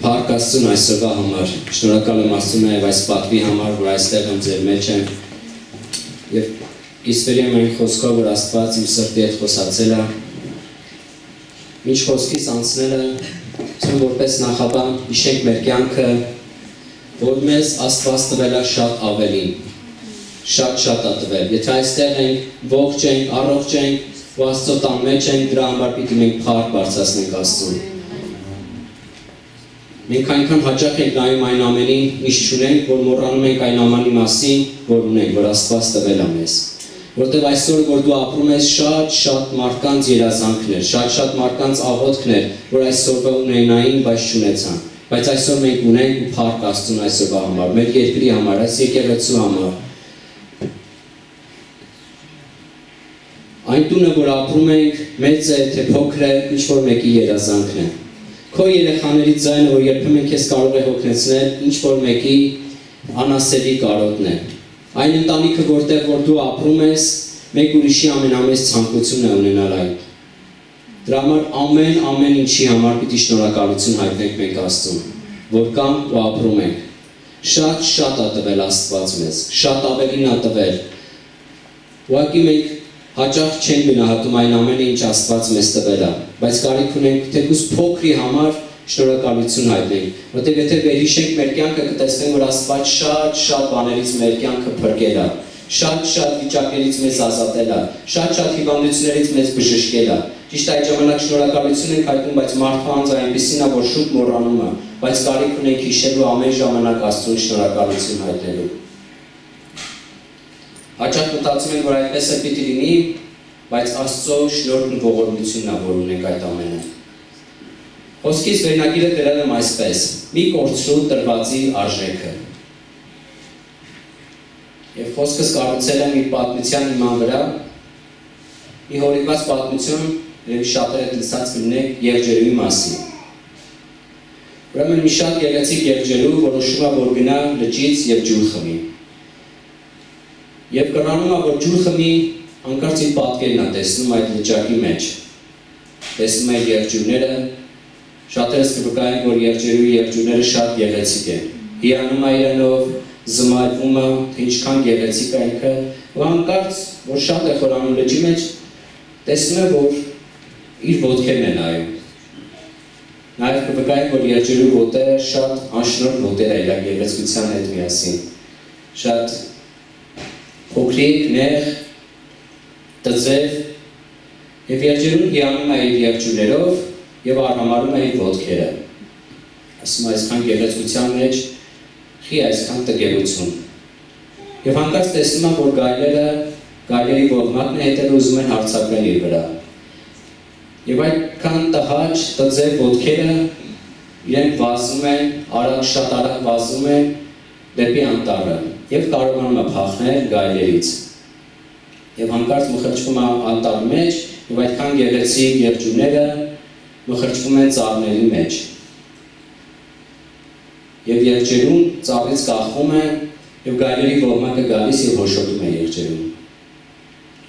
Փառք Աստծուն այսօրվա համար, շնորհակալ եմ Աստծուն նաև այս պատվի համար, որ այստեղ եմ ձեր մեջ եմ եւ կիսվերի եմ այն խոսքով, որ Աստված իմ սրտի հետ խոսացել է։ Ինչ խոսքից անցնելը, ասում որպես նախաբան հիշենք մեր կյանքը, որ մեզ Աստված տվել է շատ ավելին, շատ է տվել։ Եթե այստեղ ենք, ողջ ենք, առողջ ենք, ու Աստծո տան մեջ ենք, դրա համար պիտի մենք փառք բարձրացնենք Աստծուն։ Մենք այնքան հաճախ ենք նայում այն ամենին, միշտ չունենք, որ մոռանում ենք այն ամանի մասին, որ ունենք, որ Աստված տվել է մեզ։ Որտեղ այսօր, որ դու ապրում ես, շատ մարդկանց երազանքներ, շատ մարդկանց աղոթքներ, որ այսօրվա ունենային, բայց չունեցան։ Բայց այսօր մենք ունենք ու փառք Աստծուն այսօրվա համար, մեր երկրի համար, այս եկեղեցու համար։ Այն տունը, որ ապրում ենք, մեծ է, թե փոքր է, ինչ-որ մեկի երազանքն է։ Քո երեխաների ձայնը, որ երբեմն քեզ կարող է հոգնեցնել, ինչ-որ մեկի անասելի կարոտն է։ Այն ընտանիքը, որտեղ որ դու ապրում ես, մեկ ուրիշի ամենամեծ ցանկությունն է ունենալ այն։ Դրա համար ամեն ինչի համար պիտի շնորհակալություն հայտնենք մենք Աստծուն, որ կան ու ապրում ենք։ Շատ է տվել Աստված մեզ, շատ ավելին է տվել։ Ուղղակի մենք հաճախ չենք գնահատում այն ամենը, ինչ Աստված մեզ տվել է, բայց կարիք ունենք թեկուզ փոքրի համար շնորհակալություն հայտնենք, որտեղ եթե վերհիշենք մեր կյանքը, կտեսնենք, որ Աստված շատ բաներից մեր կյանքը փրկել է, շատ վիճակներից մեզ ազատել է, շատ հիվանդություններից մեզ բժշկել է։ Ճիշտ այդ ժամանակ շնորհակալություն ենք հայտնում, բայց մարդկանց այնպեսին է, որ շուտ մոռանում է, բայց կարիք ունենք հիշելու ամեն ժամանակ Աստծուն շնորհակալություն հայտնելու։ Հաճախ մտածում ենք, որ այդպես է պիտի լինի, բայց Աստծո շնորհքն ու ողորմությունն է, որ ունենք այդ ամենը։ Խոսքից վերնագիրը գրել եմ այսպես. մի կորցրու տրվածի արժեքը։ Եվ խոսքս կառուցել եմ իր պատմության իման վրա, մի հորինված պատմություն, երևի շատերը լսած կլինեք եղջերուի մասին։ Ուրեմն մի շատ գեղեցիկ եղջերու որոշում է, որ գնա լճից եւ ջուր խմի։ Եվ կռանում է, որ ջուր խմի, հանկարծ իր պատկերն է տեսնում այդ լճակի մեջ։ Տեսնում է եղջյուրները, շատերս կվկայեն, որ եղջյուրները շատ գեղեցիկ են։ Հիանում է իրենով, զմայրվում է, թե ինչքան գեղեցիկ է ինքը, ու հանկարծ, որ շատ է խորանում լճի մեջ, տեսնում է, որ իր ոտքերն է նայում։ Նաև կվկայեն, որ եղջյուրու ոտերը շատ անշնորհ ոտեր է իր գեղեցկության հետ միասին։ Շատ փոքրիկ, նեղ, տձև, եւ եղջերուն հիանում է իր եղջյուրներով եւ արհամարում է իր ոտքերը։ Ասում է այսքան գեղեցկության մեջ խի այսքան տգեղություն։ Եվ հանկարծ տեսնում է, որ գայլերի ողնակն է հետևը ուզում են հարձակվել իր վրա։ Եվ այդքան տհաճ, տձև ոտքերը իրենք վազում են, շատ արագ վազում են դեպի անտառը եւ կարողանում է փախնել գայլերից։ Եվ հանկարծ մխրճվում է անտառի մեջ եւ այդքան գեղեցիկ եղջյուրները մխրճվում են ծառների մեջ։ Եվ եղջերուն ծառից կախվում է եւ գայլերի ողմակը գալիս եւ հոշոտում է եղջերուն։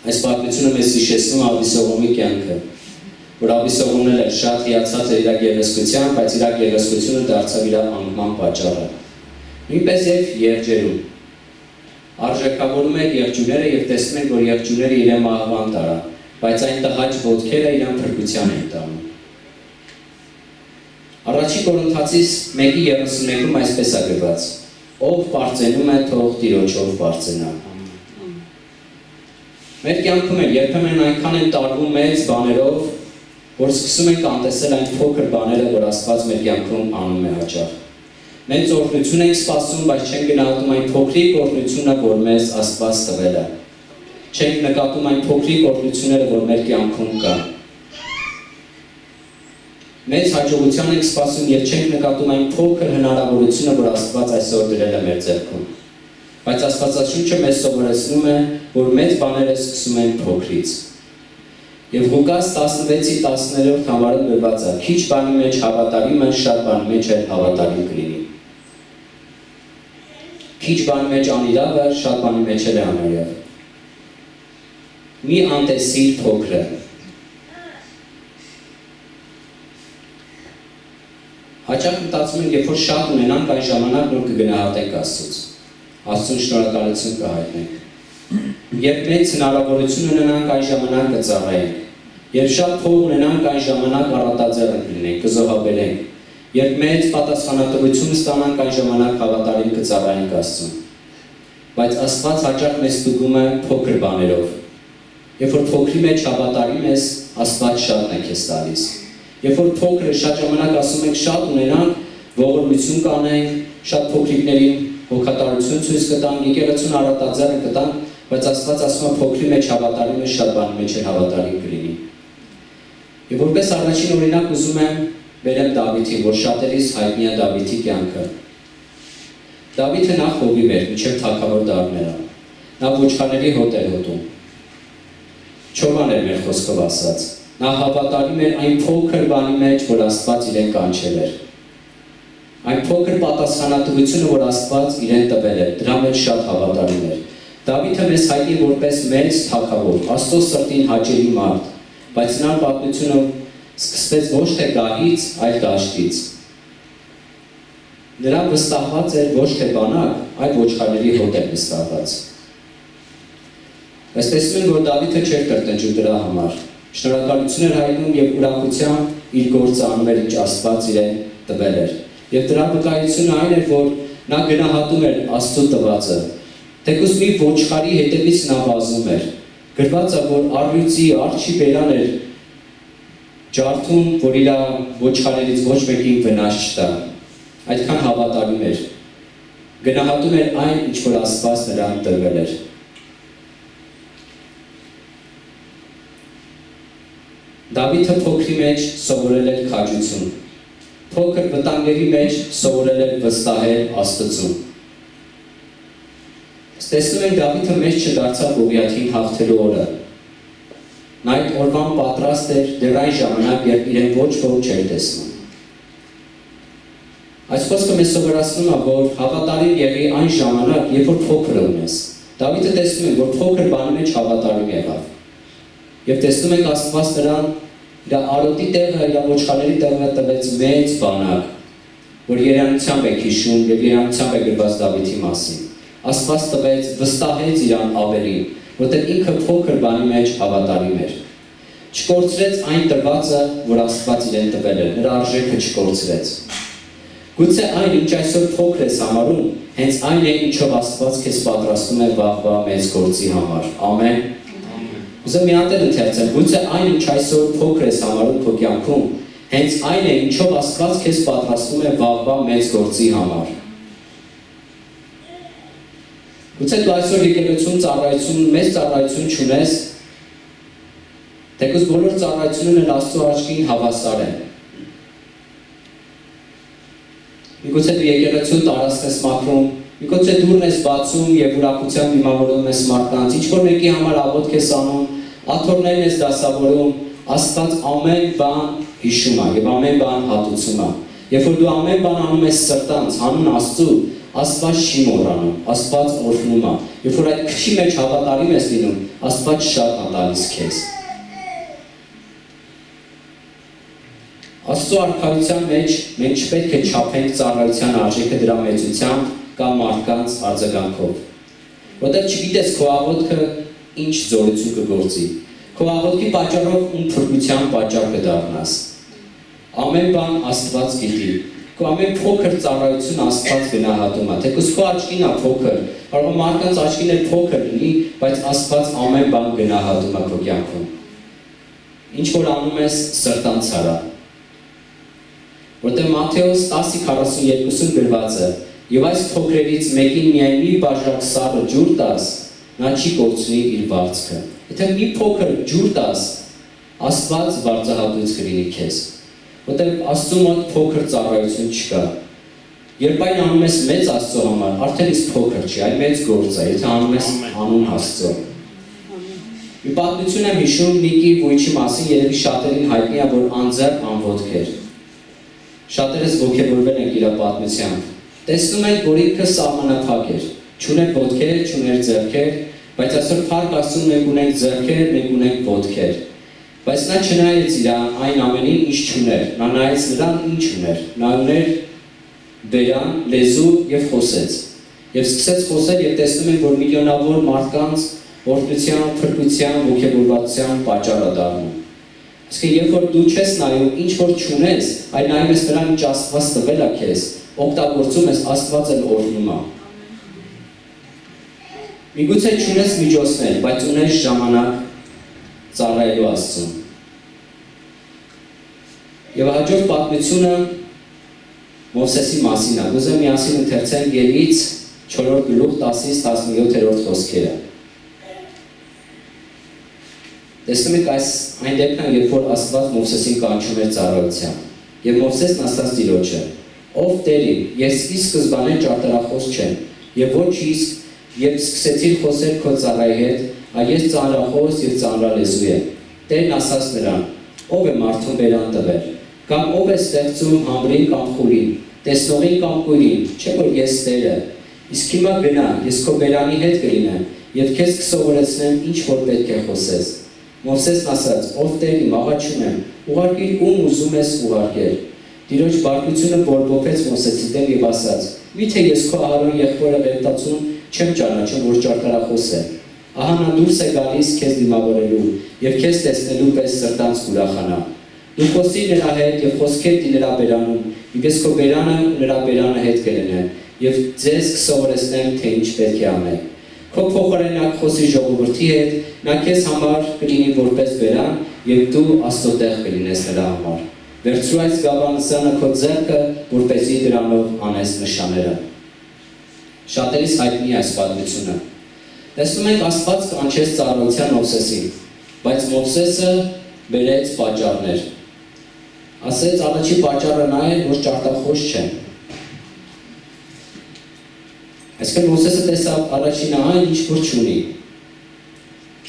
Այս պատմությունը մեզ հիշեցնում է Ավիսողոմի կյանքը, որ Ավիսողոմն էլ շատ հիացած էր իր գեղեցկությամբ, բայց իր գեղեցկությունը դարձավ իր անկման պատճառը։ Նույնպես եւ եղջերուն արժեքավորում է եղջյուրները եւ տեսնում են, որ եղջյուրները իրեն մահվան տարա, բայց այն տհաճ ոտքերը իրեն փրկության են տանում։ Առաջի Կորինթացիս 1:31-ում այսպես է գրված. ով բարձենում է, թող Տիրոջով բարձենա։ Մեր կյանքում էլ երբեմն այնքան են տարվում մեծ բաներով, որ սկսում ենք անտեսել այն փոքր բաները, որ Աստված մեր կյանքում անում է հաճախ։ Մենք օրհնություն ենք սպասում, բայց չենք գնահատում այն փոքրիկ օրհնությունը, որ մեզ Աստված տվել է։ Չենք նկատում այն փոքրիկ օրհնությունները, որ մեր կյանքում կան։ Մեծ հաջողության ենք սպասում եւ չենք նկատում այն փոքր հնարավորությունը, որ Աստված այսօր դրել է մեր ձեռքում։ Բայց Աստվածաշունչը մեզ սովորեցնում է, որ մեծ բաները սկսում են փոքրից։ Եվ Ղուկաս 16:10 համարը գրված է. քիչ բանի մեջ հավատարիմը շատ բանի մեջ էլ հավատարիմ կլինի։ Քիչ բանի մեջ անիրավը, շատ բանի մեջ էլ է անիրավ։ Մի անտեսիր փոքրը։ Հաճախ մտածում ենք, երբ որ շատ ունենանք, այն ժամանակ որ կգնահատենք Աստծուց։ Աստծուն շնորհակալություն կհայտնենք։ Երբ մեծ հնարավորություն ունենանք, այն ժամանակ կծառայենք։ Երբ շատ փող ունենանք, այն ժամանակ առատաձեռն կլինենք, կզոհաբերենք։ Երբ մեծ պատասխանատվություն ստանանք, այն ժամանակ հավատարիմ կծառայենք Աստծուն։ Բայց Աստված հաճախ մեզ ստուգում է փոքր բաներով։ Երբ որ փոքրի մեջ հավատարիմ ես, Աստված շատն է քեզ տալիս։ Երբ որ փոքրը շատ ժամանակ ասում ենք շատ ունենանք, ողորմություն կանենք, շատ փոքրիկներին հոգատարություն ցույց կտանք, եկեղեցուն առատաձեռն կտանք, բայց Աստված ասում է փոքրի մեջ հավատարիմ ես, շատ բանի մեջ հավատարիմ կլինի։ Եվ որպես առաջին օրինակ ուզում եմ բերեմ Դավիթին, որ շատերիս հայտնի է Դավիթի կյանքը։ Դավիթը նախ հովիվ էր, մինչև թագավոր դառնելը։ Նա ոչխարների հոտ էր հոտում։ Չովան էր մեր խոսքով ասած։ Նա հավատարիմ էր այն փոքր բանի մեջ, որ Աստված իրեն կանչել էր։ Այն փոքր պատասխանատվությունը, որ Աստված իրեն տվել էր, դրա մեջ շատ հավատարիմ էր։ Դավիթը մեզ հայտնի որպես մեծ թագավոր, Աստծո սրտին հաճելի մարդ, բայց նա պատմությունը սկսվեց ոչ թե գահից, այլ դաշտից։ Նրա վստահված էր ոչ թե բանակ, այլ ոչխարների հոտ էր վստահված։ Բայց տեսնում ենք, որ Դավիթը չէր տրտնջում դրա համար։ Շնորհակալություն էր հայտնում եւ ուրախությամբ իր գործը անում էր, ինչ Աստված իրեն տվել էր։ Եվ դրա վկայությունը այն էր, որ նա գնահատում էր Աստծո տվածը։ Թեկուզ մի ոչխարի հետևից նա վազում էր։ Գրված է, որ առյուծի արջի բերան էր ջարդում, որ իր ոչխարներից ոչ մեկին վնաս չտա։ Այդքան հավատարիմ էր։ Գնահատում էր այն, ինչ որ Աստված նրան տվել էր։ Դավիթը փոքրի մեջ սովորել էր քաջություն։ Փոքր վտանգների մեջ սովորել էր վստահել Աստծուն։ Տեսնում ենք Դավիթը մեծ չդարձավ Գողիաթին հաղթելու օրը։ Նա այդ օրվան պատրաստ էր դեռ այն ժամանակ, երբ իրեն ոչ ոք չէր տեսնում։ Այս խոսքը մեզ սովորացնում է, որ հավատարիմ եղի այն ժամանակ, երբ որ փոքր ունես։ Դավիթը տեսնում ենք, որ փոքր բանի մեջ հավատարիմ եղավ։ Եվ տեսնում ենք Աստված նրան իր արոտի տեղը, իր ոչխարների տեղը տվեց մեծ բանակ, որ երանությամբ է հիշում եւ երանությամբ է գրված Դավիթի մասին։ Աստված տվեց, վստահեց իրան ավելին, որտեղ ինքը փոքր բանի մեջ հավատարիմ էր։ Չկորցրեց այն տրվածը, որ Աստված իրեն տվել էր, նրա արժեքը չկորցրեց։ Գուցե այն, ինչ այսօր փոքր ես համարում, հենց այն է, ինչով Աստված քեզ պատրաստում է վաղվա մեծ գործի համար։ Ամեն։ Ուզում մի հատ ընթերցել, գուցե այն, ինչ այսօր փոքր ես համարում քո կյանքում, հենց այն է, ինչով Աստված քեզ պատրաստում է վաղվա մեծ գործի համար։ Գուցե դու այսօր եկեղեցում ծառայություն, մեծ ծառայություն չունես, թեկուզ բոլոր ծառայությունները Աստծո աչքին հավասար են։ Միգուցե դու եկեղեցու տարածք ես մաքրում, միգուցե դուրն ես բացում եւ ուրախությամբ դիմավորում ես մարդկանց, ինչ որ մեկի համար աղոթք ես անում, աթոռներն ես դասավորում, Աստված ամեն բան հիշում է եւ ամեն բան հատուցում է։ Երբ որ դու ամեն բան անում ես սրտանց, հանուն Աստծո, Աստված չի մոռանում, Աստված օրհնում է։ Երբ որ այդ քչի մեջ հավատարիմ ես լինում, Աստված շատ է տալիս քեզ։ Աստծո արքայության մեջ մենք չպետք է չափենք ծառայության արժեքը դրա մեծությամբ կամ մարդկանց արձագանքով։ Որտեղ չգիտես քո աղոթքը ինչ զորություն կգործի։ Քո աղոթքի պատճառով ում փրկության պատճառ կդառնաս։ Ամեն բան Աստված գիտի։ Քո ամեն փոքր ծառայություն Աստված գնահատում է։ Թեկուզ քո աչքին է փոքր, կարող է մարդկանց աչքին էլ փոքր լինի, բայց Աստված ամեն բան գնահատում է քո կյանքում։ Ինչ որ անում ես սրտանց արա։ Որտեղ Մատթեոս 10:42-ում գրված է. «Եվ այս փոքրերից մեկին միայն մի բաժակ սառը ջուր տաս, նա չի կորցնի իր վարձքը»։ Եթե մի փոքր ջուր տաս, Աստված վարձահատույց կլինի քեզ։ Որտեղ Աստծո մոտ փոքր ծառայություն չկա։ Երբ այն անում ես մեծ Աստծո համար, արդեն իսկ փոքր չի, այլ մեծ գործ է, եթե անում ես անուն Աստծո։ Մի պատմություն եմ հիշում Նիկի Վոյչի մասին, երևի շատերին հայտնի է, որ անձեռք անոտք էր։ Շատերս ոգևորվել ենք իր պատմությամբ։ Տեսնում ենք, որ ինքը սահմանափակ էր։ Չուներ ոտքեր, չուներ ձեռքեր, բայց այսօր փառք Աստծուն մենք ունենք ձեռքեր, մենք ունենք ոտքեր։ Բայց նա չնայեց իր այն ամենին, ինչ չուներ, նա նայեց նրան, ինչ ուներ, նա ուներ բերան, լեզու և խոսեց։ Եվ սկսեց խոսել և տեսնում են, որ միլիոնավոր մարդկանց օրհնության, փրկության, ոգևորվածության պատճառ է դառնում։ Այսինքն, երբ որ դու չես նայում, ինչ որ չունես, այլ նայում ես նրան, ինչ Աստված տվել է քեզ, օգտագործում ես, Աստված էլ օրհնում է։ Միգուցե չունես միջոցներ, բայց ունես ժամանակ ծառայելու Աստծուն։ Եվ հաջորդ պատմությունը Մովսեսի մասին է։ Ուզում եմ միասին ընթերցենք Ելից 4 գլուխ 10-ից 17-րդ խոսքերը։ Տեսնում եք այն դեպքն, երբ որ Աստված Մովսեսին կանչում էր ծառայության։ Եվ Մովսեսն ասաց Տիրոջը. «Ով Տեր իմ, ես ի սկզբանե ճարտարախոս չեմ, եւ ոչ իսկ երբ սկսեցի խոսել քո ծառայի հետ, այլ ես ծանրախոս եւ ծանրալեզու եմ»։ Տերն ասաց նրան. «Ով է մարդուն բերան տվել, կամ ով է ստեղծում համրին կամ խուրին, տեսնողին կամ կույրին, չէ՞ որ ես Տերը։ Իսկ հիմա գնա, ես քո բերանի հետ կլինեմ եւ քեզ կսովորեցնեմ, ինչ որ պետք է խոսես»։ Մովսեսն ասաց. «Ով Տեր իմ, աղաչում եմ, ուղարկիր ում ուզում ես ուղարկել»։ Տիրոջ բարկությունը բորբոքվեց Մովսեսի դեմ եւ ասաց. «Միթե ես քո Ահարոն եղբորը Ղևտացուն չեմ ճանաչում, որ ճարտարախոս է։ Ահա նա դուրս է գալիս քեզ դիմավորելու եւ քեզ տեսնելու պես սրտանց կուրախանա։ Դու խոսիր նրա հետ եւ խոսքեր նրա բերանում, եւ ես քո բերանը ու նրա բերանը հետ կլինեմ եւ ձեզ կսովորեցնեմ, թե ինչ պետք է անեք։ Քո փոխարենակ խոսի ժողովրդի հետ, նա քեզ համար կլինի որպես բերան եւ դու Աստծո տեղ կլինես նրա համար։ Վերցրու այս գավանասանը քո ձեռքը, որպեսզի դրանով անես նշանները»։ Շատերիս հայտնի է այս պատմությունը։ Տեսնում ենք Աստված կանչեց ծառայության Մովսեսին, բայց Մովսեսը բերեց պատճառներ։ Ասեց առաջի պատճառը նա է, որ ճարտարախոս չեմ։ Այսինքն Մովսեսը տեսավ առաջին այն, ինչ որ չունի։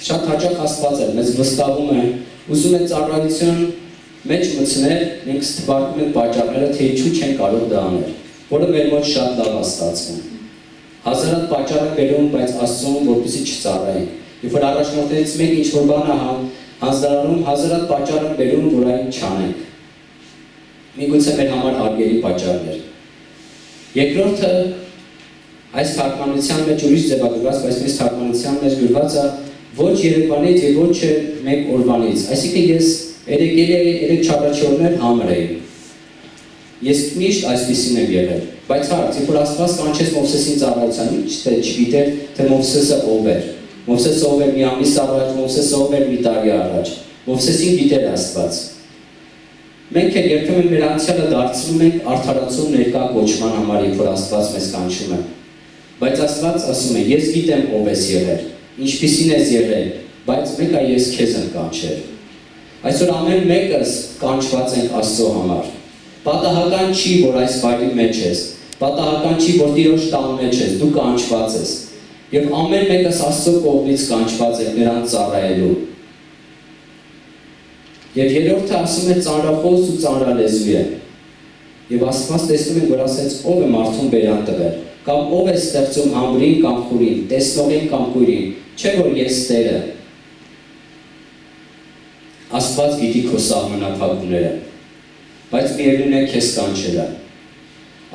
Շատ հաճախ Աստված է մեզ վստահում է, ուզում է ծառայության մեջ մտցնել, մենք ստվարկում ենք պատճառները, թե ինչու չեն կարող դա անել, որը մեր մոտ շատ լավ է ստացվում։ Հազարատ պատճառ է բերում, բայց Աստծուն որպեսզի չծառայենք։ Երբ որ առաջնորդներից մեկը ինչ-որ բան է հանձնարարում, հազարատ պատճառ է բերում, որ այն չանենք։ Միգուցե մեր համար հարգելի պատճառներ։ Երկրորդը այս թարգմանության մեջ ուրիշ ձևագրված, բայց այս թարգմանության մեջ գրված է ոչ երեկվանից եւ ոչ մեկ օրվանից։ Այսինքն ես երեք չարաչորներ համր էի։ Ես միշտ այսպիսին եմ եղել, բայց հարց, երբ որ Աստված կանչեց Մովսեսին ծառայության, ինչ թե չգիտեր, թե Մովսեսը ով էր։ Մովսեսը ով էր մի ամիս առաջ, Մովսեսը ով էր մի տարի առաջ։ Մովսեսին գիտեր Աստված։ Մենք էլ երբեմն մեր անցյալը դարձնում ենք արդարացում ներկա կոչման համար, երբ որ Աստված մեզ կանչում է։ Բայց Աստված ասում է. «Ես գիտեմ ով ես եղել, ինչպիսին ես եղել, բայց մեկը ես քեզ եմ կանչել»։ Այսօր ամեն մեկս կանչված ենք Աստծո համար։ Պատահական չի, որ այս վայրի մեջ ես, պատահական չի, որ Տիրոջ տան մեջ ես, դու կանչված ես։ Եվ ամեն մեկս Աստծո կողմից կանչված է նրան ծառայելու։ Եվ երրորդը ասում է ծանրախոս ու ծանրալեզու է։ Եվ Աստված տեսնում է, որ ասեց ով է մարդուն բերան տվել, կամ ով է ստեղծում համրին կամ խուրին, տեսնողին կամ կույրին, չէ որ ես Տերը։ Աստված գիտի քո սահմանափակումները, բայց միևնույն է քեզ կանչել է։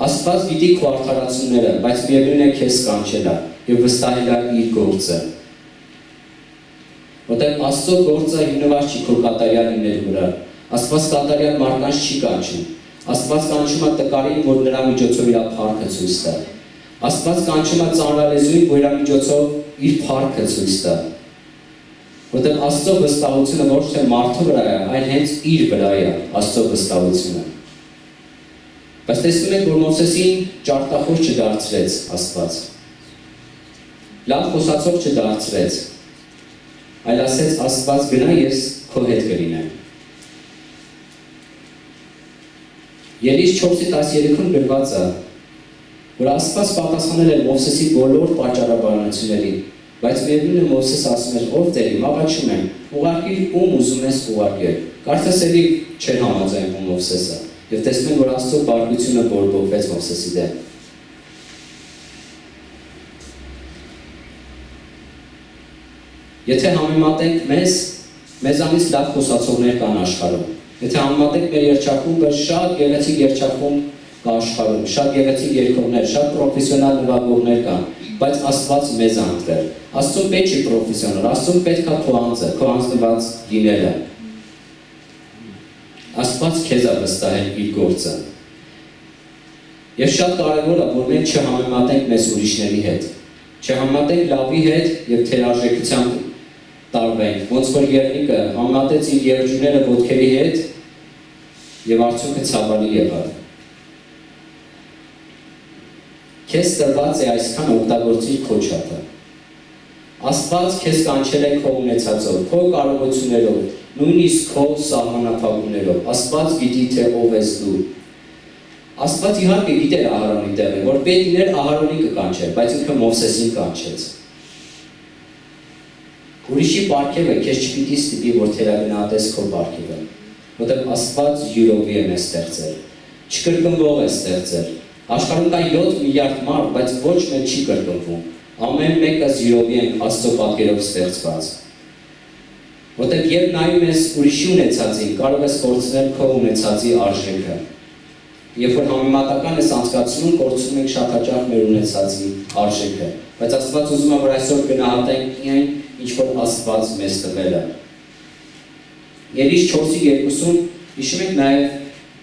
Աստված գիտի քո արդարացումները, բայց միևնույն է քեզ կանչել է եւ վստահել է իր գործը։ Որտեղ Աստծո գործը հիմնված չի քո կատարյալ լինելու վրա։ Աստված կատարյալ մարդկանց չի կանչում։ Աստված կանչում է տկարին, որ նրա միջոցով իր փառքը ցույց տա։ Աստված կանչում է ծանրալեզուին, որ իր միջոցով իր փառքը ցույց տա։ Որտեղ Աստծո վստահությունը ոչ թե մարդու վրա է, այլ հենց իր վրա է Աստծո վստահությունը։ Բայց տեսնում եք, որ Մովսեսին ճարտարախոս չդարձրեց Աստված։ Լավ խոսացող չդարձրեց, այլ ասեց Աստված գնա, ես քո հետ կլինեմ։ Ելից 4:13-ում գրված է, որ Աստված պատասխանել է Մովսեսի բոլոր պատճառաբանություններին, բայց միևնույն է Մովսես ասում էր, ով Տեր իմ, աղաչում եմ, ուղարկիր ում ուզում ես ուղարկել։ Կարծես էլի չէր համաձայնվում Մովսեսը, եւ տեսնում են, որ Աստծո բարկությունը բորբոքվեց Մովսեսի դեմ։ Եթե համեմատենք մեզ, մեզանից լավ խոսացողներ կան աշխարհում։ Եթե համեմատենք մեր երգչախումբը, շատ գեղեցիկ երգչախումբ կա աշխարհում, շատ գեղեցիկ երգողներ, շատ պրոֆեսիոնալ նվագողներ կան, բայց Աստված մեզ է ընտրել։ Աստծուն պետք չի պրոֆեսիոնալ, Աստծուն պետք է քո անձը, քո անձնված լինելը։ Աստված քեզ է վստահել իր գործը։ Եվ շատ կարևոր է, որ մենք չհամեմատենք մեզ ուրիշների հետ, չհամեմատենք լավի հետ եւ թերարժեքությամբ տարվենք, ոնց որ Եղնիկը համեմատեց իր երջուները ոտքերի հետ եւ արդյունքը ցավալի եղավ։ Քեզ տրված է այսքան օգտագործիր քո չափը։ Աստված քեզ կանչել է քո ունեցածով, քո կարողություններով, նույնիսկ քո սահմանափակումներով։ Աստված գիտի թե ով ես դու։ Աստված իհարկե գիտեր Ահարոնի տեղը, որ պետք լիներ Ահարոնի կկանչեր, բայց ինքը Մովսեսին կանչեց։ Ուրիշի պարգևը քեզ չպիտի ստիպի, որ թերագնահատես քո պարգևը, որտեղ Աստված յուրովի է մեզ ստեղծել, չկրկնվող է ստեղծել։ Աշխարհում կա 7 միլիարդ մարդ, բայց ոչ մեկ չի կրկնվում։ Ամեն մեկը յուրովի են Աստծո պատկերով ստեղծված։ Որտեղ երբ նայում ես ուրիշի ունեցածին, կարող ես կորցնել քո ունեցածի արժեքը։ Երբ որ համեմատական ես անցկացնում, կորցնում ենք շատ հաճախ մեր ունեցածի արժեքը։ Բայց Աստված ուզում է, որ այսօր գնահատենք միայն ինչ որ Աստված մեզ տվել է։ Ելիշ 4:2-ում հիշում եք նաև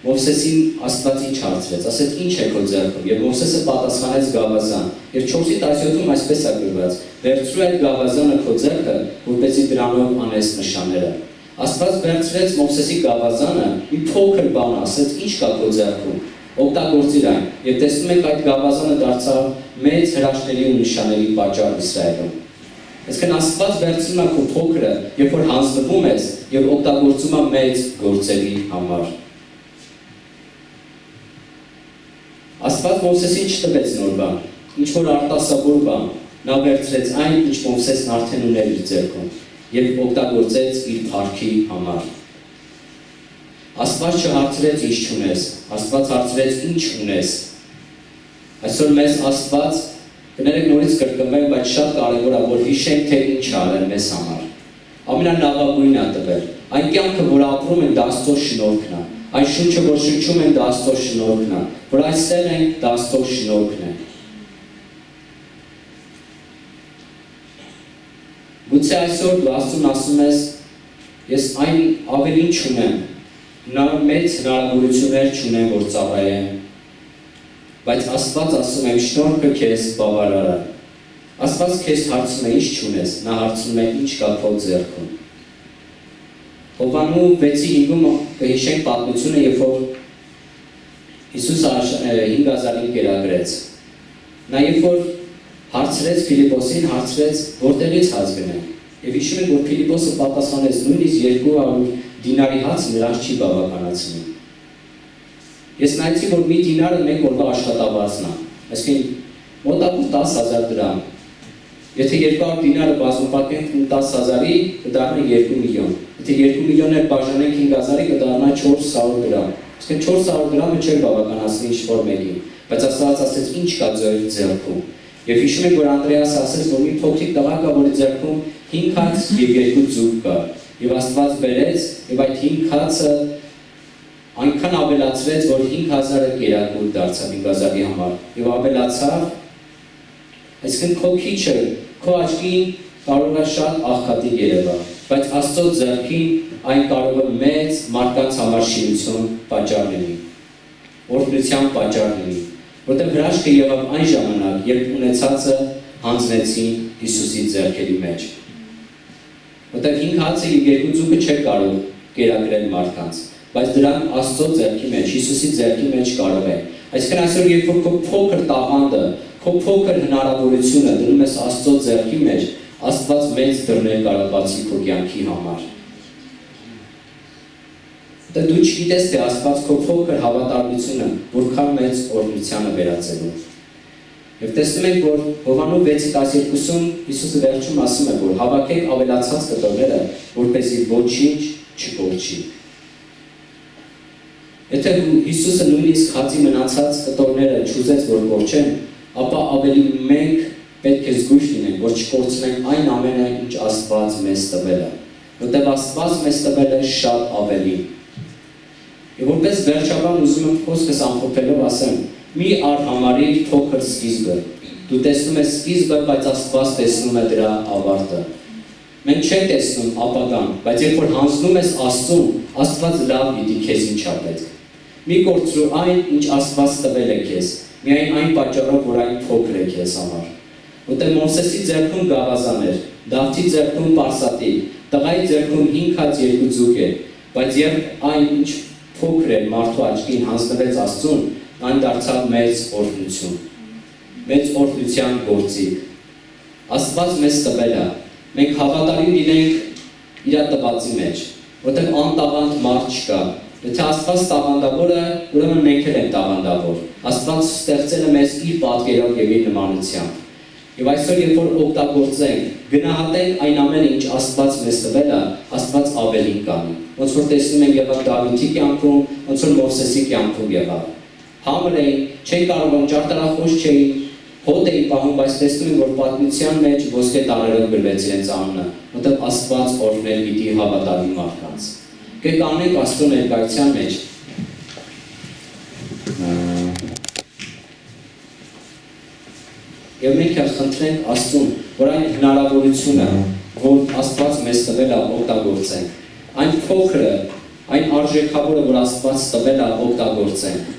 Մովսեսին Աստված ինչ հարցրեց, ասեց ինչ է քո ձեռքում, եւ Մովսեսը պատասխանեց գավազան։ Եվ 4:17-ում այսպես է գրված. վերցրու այդ գավազանը քո ձեռքը, որպեսզի դրանով անես նշանները։ Աստված վերցրեց Մովսեսի գավազանը, մի փոքր բան ասեց, ինչ կա քո ձեռքում, օգտագործիր այն, եւ տեսնում եք այդ գավազանը դարձավ մեծ հրաշքների ու նշանների պատճառ Իսրայելում։ Այսինքն Աստված վերցնում է քո փոքրը, երբ որ հանձնվում ես եւ օգտագործում է մեծ գործերի համար։ Աստված Մովսեսին չտվեց նոր բան, ինչ որ արտասովոր բան, նա վերցրեց այն, ինչ Մովսեսն արդեն ուներ իր ձեռքում եւ օգտագործեց իր փառքի համար։ Աստված չհարցրեց ինչ չունես, Աստված հարցրեց ինչ ունես։ Այսօր մեզ Աստված կներեք նորից կրկնվենք, բայց շատ կարևոր է, որ հիշենք, թե ինչ արել մեզ համար։ Ամենալավագույնն է տվել։ Այն կյանքը, որ ապրում ենք, դա Աստծո շնորհքն է։ Այն շունչը, որ շնչում ենք, դա Աստծո շնորհքն է։ Որ այստեղ ենք, դա Աստծո շնորհքն է։ Գուցե այսօր դու Աստծուն ասում ես, ես այն ավելին չունեմ, մեծ հնարավորություններ չունեմ, որ ծառայեմ, բայց Աստված ասում է, շնորհքը քեզ բավարար է։ Աստված քեզ հարցնում է, ինչ չունես, նա հարցնում է, ինչ կա քո ձեռքում։ Հովանու 6:5-ում կհիշենք պատմությունը, երբ որ Հիսուսը 5000-ին կերակրեց։ Նա երբ որ հարցրեց Ֆիլիպոսին, հարցրեց, որտեղից հաց գնեմ։ Եվ հիշում եք, որ Ֆիլիպոսը պատասխանեց, նույնիսկ 200 դինարի հաց նրանց չի բավականացնում։ Ես նայեցի, որ մի դինարը մեկ օրվա աշխատավարձն է, այսինքն մոտավոր 10000 դրամ։ Եթե 200 դինարը բազմապատկենք 10000-ի, կդառնա 2 միլիոն։ Եթե 2 միլիոններ բաժանենք 5000-ի, կդառնա 400 դրամ։ Այսինքն 400 դրամը չէր բավականացնի ինչ-որ մեկին, բայց Աստված ասեց, ինչ կա ձեր ձեռքում։ Եվ հիշում եք, որ Անդրեասը ասեց, որ մի փոքրիկ տղա կա, որի ձեռքում 5 հաց եւ 2 ձուկ կա։ Եվ Աստված բերեց, եւ այդ 5 հացը այնքան ավելացրեց, որ 5000-ը կերակուր դարձավ 5000-ի համար։ Եվ ավելացավ, այսինքն քո քիչը, քո աչքին կարող է շատ աղքատի երևա, բայց Աստծո ձեռքին այն կարող է մեծ մարդկանց համար շինություն պատճառ լինի, օրհնության պատճառ լինի, որտեղ հրաշքը եղավ այն ժամանակ, երբ ունեցածը հանձնեցին Հիսուսի ձեռքերի մեջ։ Որտեղ 5 հացը եւ 2 ձուկը չէր կարող կերակրել մարդկանց, բայց դրանք Աստծո ձեռքի մեջ, Հիսուսի ձեռքի մեջ կարող է։ Այսինքն այսօր երբ որ քո փոքր տաղանդը, քո փոքր հնարավորությունը դնում ես Աստծո ձեռքի մեջ, Աստված մեծ դռներ կարող բացի քո կյանքի համար։ Դու չգիտես, թե Աստված քո փոքր հավատարմությունը որքան մեծ օրհնության է վերածելու։ Եվ տեսնում ենք, որ Հովանու 6:12-ում Հիսուսը վերջում ասում է, որ հավաքեք ավելացած կտորները, որպեսզի ոչինչ չկորչի։ Եթե Հիսուսը նույնիսկ հացի մնացած կտորները չուզեց, որ կորչեն, ապա ավելի մենք պետք է զգույշ լինենք, որ չկորցնենք այն ամենը, ինչ Աստված մեզ տվել է։ որտեղ Աստված մեզ տվել է շատ ավելի։ Եվ որպես վերջաբան ուզում եմ խոսքս ամփոփելով ասեմ, մի արհամարիր փոքր սկիզբը։ Դու տեսնում ես սկիզբը, բայց Աստված տեսնում է դրա ավարտը։ Մենք չենք տեսնում ապագան, բայց երբ որ հանձնում ես Աստծուն, Աստված լավ գիտի քեզ ինչա պետք։ Մի կորցրու այն, ինչ Աստված տվել է քեզ, միայն այն պատճառով, որ այն փոքր է քեզ համար։ Որտեղ Մովսեսի ձեռքում գավազան էր, Դավթի ձեռքում պարսատի, տղայի ձեռքում 5 հաց 2 ձուկ էր, բայց երբ այն ինչ փոքր էր մարդու աչքին հանձնվեց Աստծուն, այն դարձավ մեծ օրհնություն, մեծ օրհնության գործիք։ Աստված մեզ տվել է, մենք հավատարիմ լինենք իր տվածի մեջ, որտեղ անտաղանդ մարդ չկա։ Եթե Աստված տաղանդավոր է, ուրեմն մենք էլ ենք տաղանդավոր։ Աստված ստեղծել է մեզ իր պատկերով եւ իր նմանությամբ։ Եվ այսօր երբ որ օգտագործենք, գնահատենք այն ամենը, ինչ Աստված մեզ տվել է, Աստված ավելին կանի։ Ոնց որ տեսնում ենք եղավ Դավիթի կյանքում, ոնց որ Մովսեսի կյանքում եղավ։ Համր էին, չէին կարողանում ճարտարախոս չէին, հոտ էին պահում, բայց տեսնում ենք, որ պատմության մեջ ոսկե տառերով գրվեց իրենց անունը, որտեղ Աստված օրհնել պիտի հավատարիմ մարդկանց։ Կանենք Աստծո ներկայության մեջ։ Եվ մենք խնդրենք Աստծուն, որ այն հնարավորությունը, որ Աստված մեզ տվել է, օգտագործենք։ Այն փոքրը, այն արժեքավորը, որ Աստված տվել է, օգտագործենք։